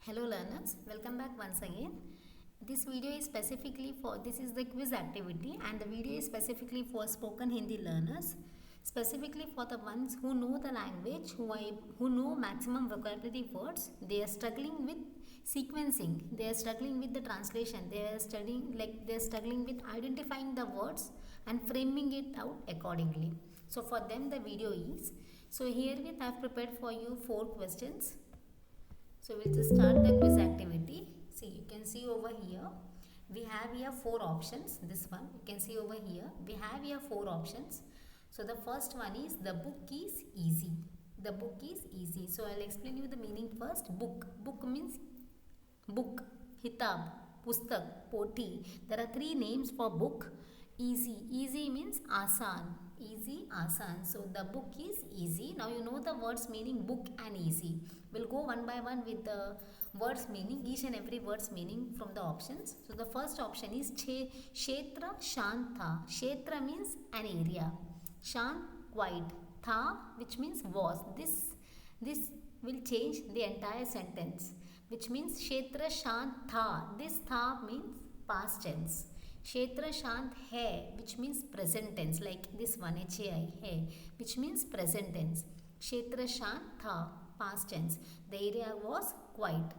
Hello learners, welcome back once again. This video is specifically for, this is the quiz activity and the video is specifically for spoken Hindi learners, specifically for the ones who know the language, who know maximum vocabulary words. They are struggling with sequencing, they are struggling with the translation, they are struggling with identifying the words and framing it out accordingly. So for them the video is, so here we have prepared for you 4 questions. So we'll just start the quiz activity. See, you can see over here, we have here 4 options. This one, you can see over here, we have here 4 options. So the first one is, the book is easy. The book is easy. So I'll explain you the meaning first. Book. Book means book, kitab, pustak, poti. There are 3 names for book. Easy. Easy means asan. Easy, asan. So the book is easy. Now you know the words meaning book and easy. We'll go one by one with the words meaning, each and every words meaning from the options. So the first option is Kshetra Shanta. Kshetra means an area. Shant, quiet. Tha, which means was. This will change the entire sentence, which means Kshetra Shant Tha. This Tha means past tense. Kshetra Shant Hai, which means present tense, like this one, Hai, hai, which means present tense. Kshetra Shant Tha, past tense. The area was quiet.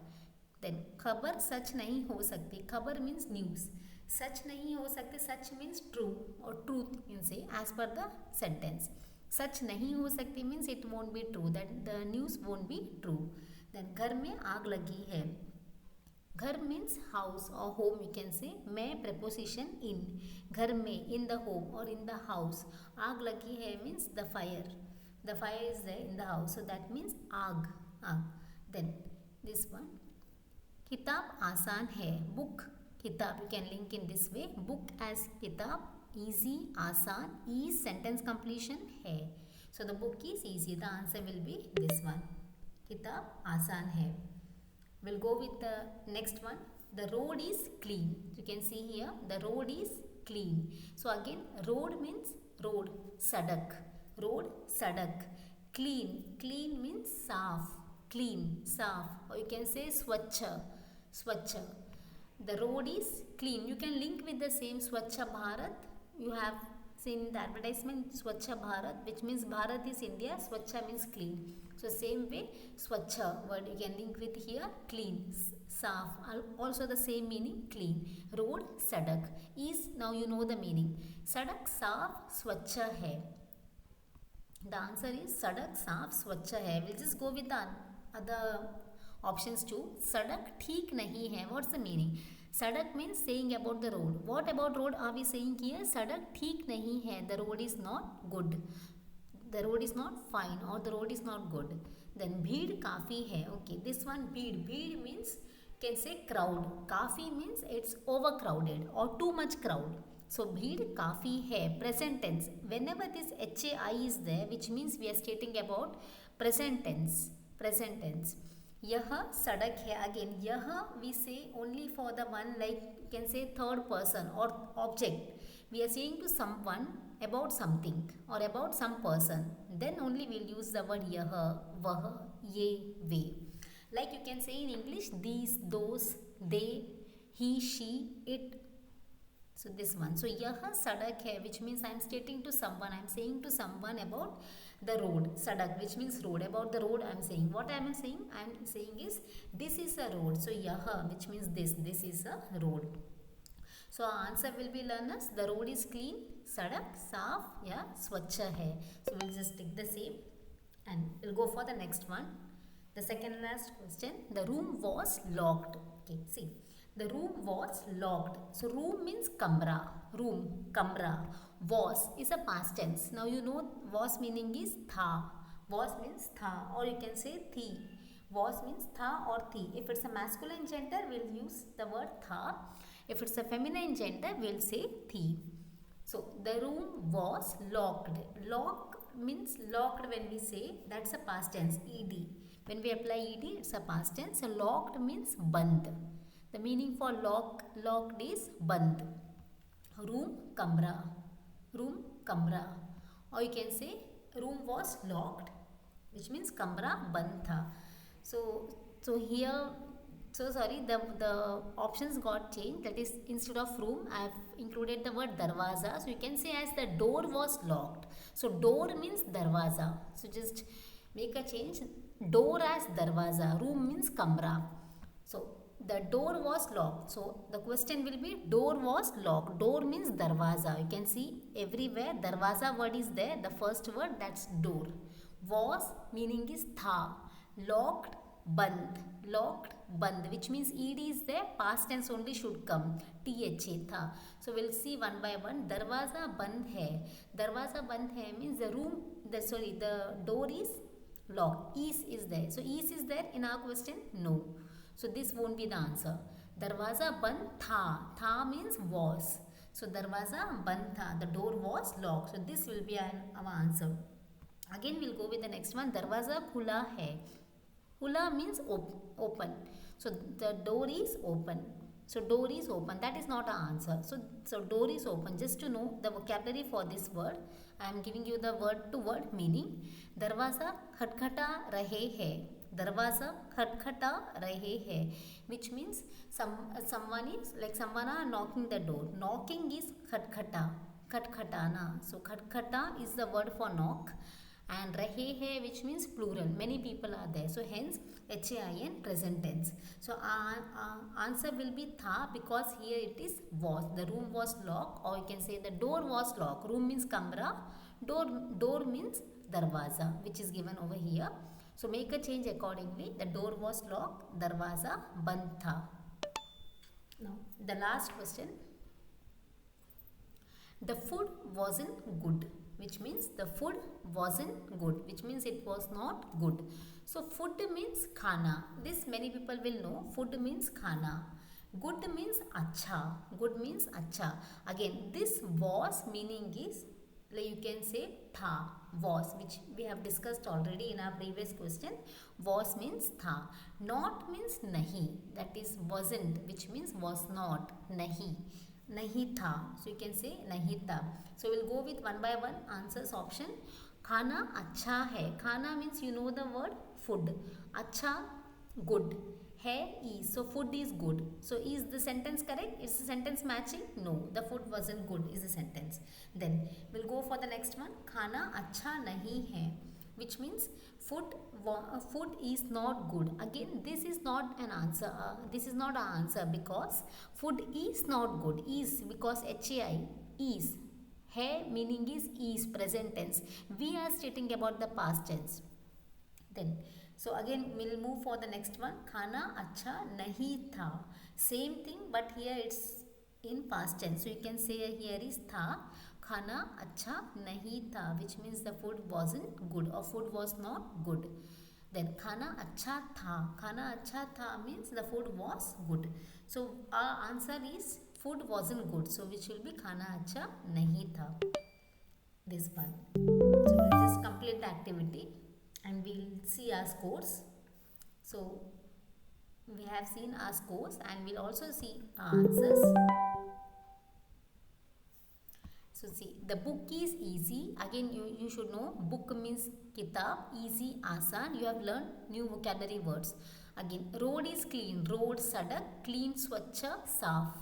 Then Khabar Sach Nahi Ho Sakti. Khabar means news. Sach Nahi Ho Sakti. Sach means true or truth, you can say, as per the sentence. Sach Nahi Ho Sakti means it won't be true, that the news won't be true. Then Ghar Mein Aag Lagi Hai. Ghar means house or home, you can say. Mein preposition in. Ghar mein, in the home or in the house. Aag lagi hai means the fire. The fire is there in the house. So that means aag. Aag. Then this one. Kitab आसान है. Book, kitab, you can link in this way. Book as kitab, easy, आसान, is sentence completion है. So the book is easy. The answer will be this one. Kitab आसान है. We'll go with the next one. The road is clean. You can see here, the road is clean. So again, road means road, sadak. Road, sadak. Clean. Clean means saaf. Clean, saaf. Or you can say swachha. Swachha. The road is clean. You can link with the same Swachha Bharat. You have seen the advertisement Swachha Bharat, which means Bharat is India, Swachha means clean. So same way, Swachha word you can link with here, clean, saaf. Also the same meaning, clean. Road, sadak. Is, now you know the meaning. Sadak, saaf, swachha hai. The answer is Sadak, saaf, swachha hai. We'll just go with the other options too. Sadak theek nahi hai. What's the meaning? Sadak means saying about the road. What about road are we saying here? Sadak theek nahi hai. The road is not good. The road is not fine or the road is not good. Then bheed kafi hai. Okay, this one bheed. Bheed means, can say crowd. Kafi means it's overcrowded or too much crowd. So bheed kafi hai. Present tense. Whenever this HAI is there, which means we are stating about present tense. Present tense. Yah sadak hai. Again, yah we say only for the one, like you can say third person or object. We are saying to someone about something or about some person. Then only we'll use the word yah, vah, ye, ve. Like you can say in English, these, those, they, he, she, it. So this one. So yah sadak hai, which means I am stating to someone, I am saying to someone about the road. Sadak, which means road. About the road I am saying. What I am saying? I am saying is, this is a road. So yah, which means this is a road. So our answer will be, learners, the road is clean, sadak, saaf, ya swachha hai. So we'll just take the same and we'll go for the next one. The second and last question. The room was locked. Okay, see. The room was locked. So room means kamra. Room, kamra. Was is a past tense. Now you know was meaning is tha. Was means tha, or you can say thi. Was means tha or thi. If it's a masculine gender, we'll use the word tha. If it's a feminine gender, we'll say thi. So the room was locked. Lock means locked when we say, that's a past tense, ed. When we apply ed, it's a past tense. So locked means band. The meaning for locked is band. Room, kamra. Room, kamra. Or you can say room was locked, which means kamra band tha. So here So sorry, the options got changed. That is, instead of room, I have included the word darwaza. So you can say as the door was locked. So door means darwaza. So just make a change. Door as darwaza. Room means kamra. So the door was locked. So the question will be door was locked. Door means darwaza. You can see everywhere darwaza word is there. The first word, that's door. Was meaning is tha. Locked, band. Locked, band, which means ed is there, past tense only should come, tha, tha. So we'll see one by one. Darwaza band hai. Darwaza band hai means the room, the door is locked. Is there. So is there in our question? No. So this won't be the answer. Darwaza band tha. Tha means was. So darwaza band tha. The door was locked. So this will be our answer. Again we'll go with the next one. Darwaza khula hai. Khula means open. So the door is open. So door is open. That is not our answer. So door is open. Just to know the vocabulary for this word, I am giving you the word to word meaning. Darwaza खटखटा रहे है. Darwaza खटखटा रहे है, which means someone are knocking the door. Knocking is खटखटा. खटखटाना. So खटखटा is the word for knock. And rahe hai, which means plural, many people are there, so hence HAIN present tense. So our answer will be tha, because here it is was. The room was locked, or you can say the door was locked. Room means kamra, door means darwaza, which is given over here. So make a change accordingly. The door was locked, darwaza band tha. Now the last question. The food wasn't good, which means the food wasn't good, which means it was not good. So food means khana. This many people will know. Food means khana. Good means acha. Good means acha. Again, this was meaning is, like you can say tha, was, which we have discussed already in our previous question. Was means tha. Not means nahi. That is wasn't, which means was not. Nahi. Nahi tha. So you can say nahi tha. So we'll go with one by one answers option. Khana acha hai. Khana means you know the word food. Acha good. Hai is. So food is good. So is the sentence correct? Is the sentence matching? No. The food wasn't good is the sentence. Then we'll go for the next one. Khana acha nahi hai, which means food is not good. Again, this is not an answer. This is not an answer, because food is not good. Is because HAI is. Hai meaning is present tense. We are stating about the past tense. Then so again we'll move for the next one. Khana acha nahi tha. Same thing, but here it's in past tense. So you can say here is tha. Khana acha nahi tha, which means the food wasn't good, or food was not good. Then khana acha tha. Khana acha tha means the food was good. So our answer is food wasn't good. So which will be khana acha nahi tha. This one. So we'll just complete the activity and we'll see our scores. So we have seen our scores and we'll also see our answers. So see, the book is easy. Again, you should know book means kitab, easy, asan. You have learned new vocabulary words. Again, road is clean. Road, sadak, clean, swachha, saaf.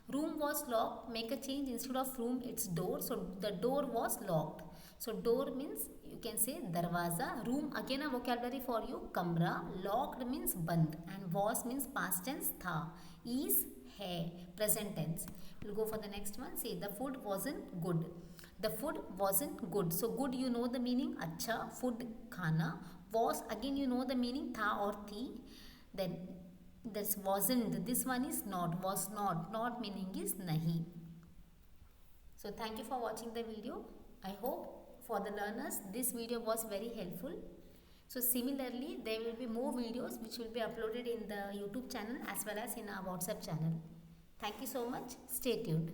Room was locked. Make a change. Instead of room, it's door. So the door was locked. So door means you can say darwaza. Room, again a vocabulary for you, kamra. Locked means band, and was means past tense tha. Is hai, present tense. We'll go for the next one. See, the food wasn't good. The food wasn't good. So good, you know the meaning, acha. Food, khana. Was, again you know the meaning, tha or thi. Then this wasn't. This one is not. Was not. Not meaning is nahi. So thank you for watching the video. I hope for the learners this video was very helpful. So similarly, there will be more videos which will be uploaded in the YouTube channel as well as in our WhatsApp channel. Thank you so much. Stay tuned.